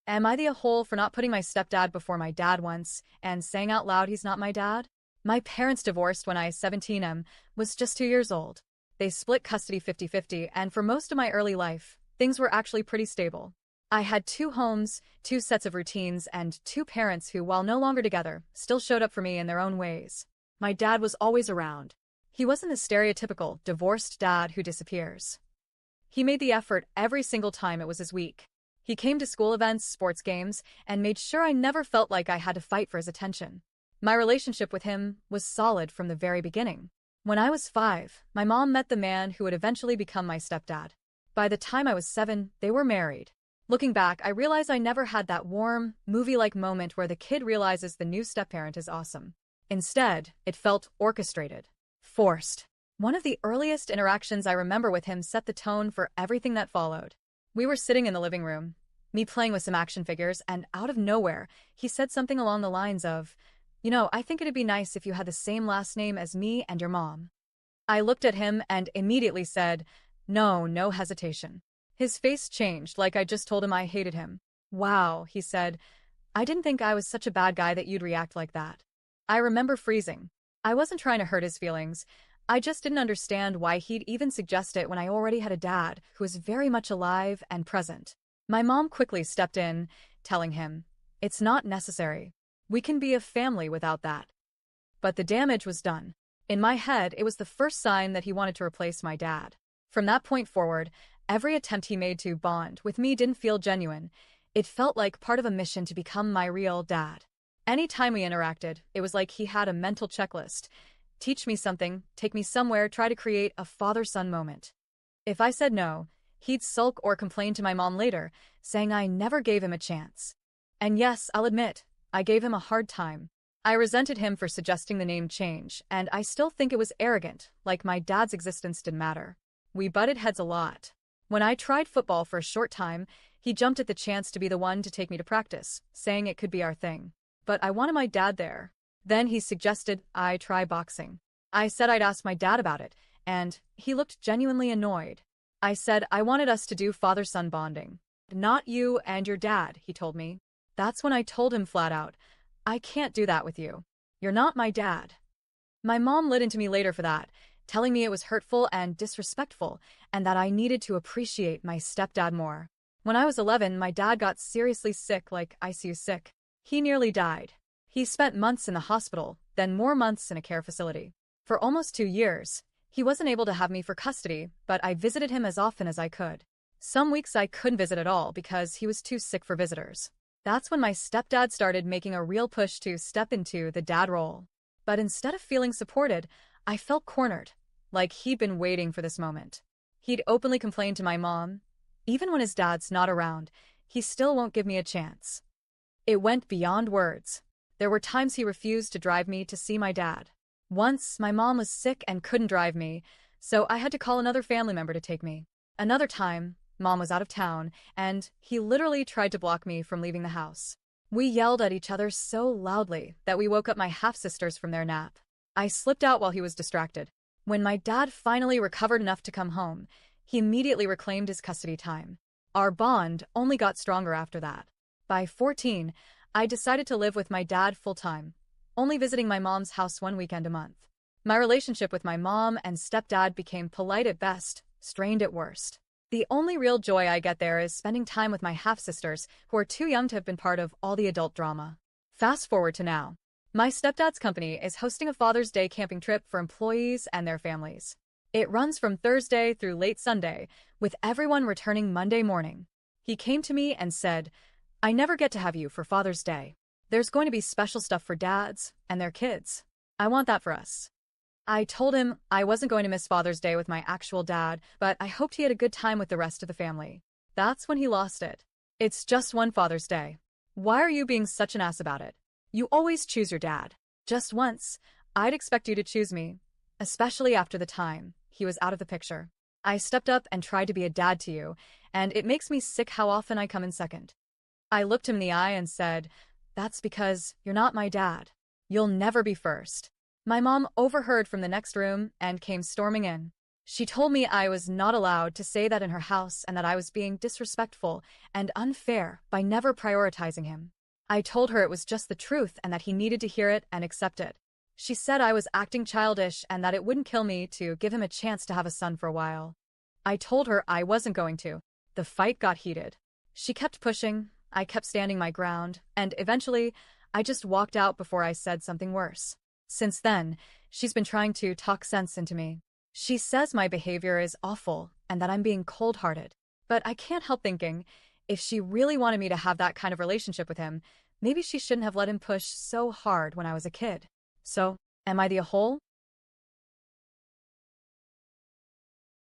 Am I the a-hole for not putting my stepdad before my dad once and saying out loud he's not my dad? My parents divorced when I 17 was just 2 years old. They split custody 50-50, and for most of my early life, things were actually pretty stable. I had two homes, two sets of routines, and two parents who, while no longer together, still showed up for me in their own ways. My dad was always around. He wasn't the stereotypical divorced dad who disappears. He made the effort every single time it was his week. He came to school events, sports games, and made sure I never felt like I had to fight for his attention. My relationship with him was solid from the very beginning. When I was 5, my mom met the man who would eventually become my stepdad. By the time I was 7, they were married. Looking back, I realize I never had that warm, movie-like moment where the kid realizes the new stepparent is awesome. Instead, it felt orchestrated, forced. One of the earliest interactions I remember with him set the tone for everything that followed. We were sitting in the living room, me playing with some action figures, and out of nowhere, he said something along the lines of, I think it'd be nice if you had the same last name as me and your mom. I looked at him and immediately said, no hesitation. His face changed like I just told him I hated him. Wow, he said, I didn't think I was such a bad guy that you'd react like that. I remember freezing. I wasn't trying to hurt his feelings. I just didn't understand why he'd even suggest it when I already had a dad who was very much alive and present. My mom quickly stepped in, telling him, it's not necessary. We can be a family without that. But the damage was done. In my head, it was the first sign that he wanted to replace my dad. From that point forward, every attempt he made to bond with me didn't feel genuine. It felt like part of a mission to become my real dad. Any time we interacted, it was like he had a mental checklist. Teach me something, take me somewhere, try to create a father-son moment. If I said no, he'd sulk or complain to my mom later, saying I never gave him a chance. And yes, I'll admit, I gave him a hard time. I resented him for suggesting the name change, and I still think it was arrogant, like my dad's existence didn't matter. We butted heads a lot. When I tried football for a short time, he jumped at the chance to be the one to take me to practice, saying it could be our thing. But I wanted my dad there. Then he suggested I try boxing. I said I'd ask my dad about it, and he looked genuinely annoyed. I said I wanted us to do father-son bonding. Not you and your dad, he told me. That's when I told him flat out, I can't do that with you. You're not my dad. My mom lit into me later for that, telling me it was hurtful and disrespectful, and that I needed to appreciate my stepdad more. When I was 11, my dad got seriously sick, like ICU sick. He nearly died. He spent months in the hospital, then more months in a care facility. For almost 2 years, he wasn't able to have me for custody, but I visited him as often as I could. Some weeks I couldn't visit at all because he was too sick for visitors. That's when my stepdad started making a real push to step into the dad role. But instead of feeling supported, I felt cornered, like he'd been waiting for this moment. He'd openly complained to my mom, even when his dad's not around, he still won't give me a chance. It went beyond words. There were times he refused to drive me to see my dad. Once, my mom was sick and couldn't drive me, so I had to call another family member to take me. Another time, Mom was out of town, and he literally tried to block me from leaving the house. We yelled at each other so loudly that we woke up my half-sisters from their nap. I slipped out while he was distracted. When my dad finally recovered enough to come home, he immediately reclaimed his custody time. Our bond only got stronger after that. By 14, I decided to live with my dad full-time, only visiting my mom's house one weekend a month. My relationship with my mom and stepdad became polite at best, strained at worst. The only real joy I get there is spending time with my half-sisters, who are too young to have been part of all the adult drama. Fast forward to now. My stepdad's company is hosting a Father's Day camping trip for employees and their families. It runs from Thursday through late Sunday, with everyone returning Monday morning. He came to me and said, I never get to have you for Father's Day. There's going to be special stuff for dads and their kids. I want that for us. I told him I wasn't going to miss Father's Day with my actual dad, but I hoped he had a good time with the rest of the family. That's when he lost it. It's just one Father's Day. Why are you being such an ass about it? You always choose your dad. Just once, I'd expect you to choose me, especially after the time he was out of the picture. I stepped up and tried to be a dad to you, and it makes me sick how often I come in second. I looked him in the eye and said, that's because you're not my dad. You'll never be first. My mom overheard from the next room and came storming in. She told me I was not allowed to say that in her house and that I was being disrespectful and unfair by never prioritizing him. I told her it was just the truth and that he needed to hear it and accept it. She said I was acting childish and that it wouldn't kill me to give him a chance to have a son for a while. I told her I wasn't going to. The fight got heated. She kept pushing, I kept standing my ground, and eventually, I just walked out before I said something worse. Since then, she's been trying to talk sense into me. She says my behavior is awful and that I'm being cold-hearted. But I can't help thinking, if she really wanted me to have that kind of relationship with him, maybe she shouldn't have let him push so hard when I was a kid. So, am I the a hole?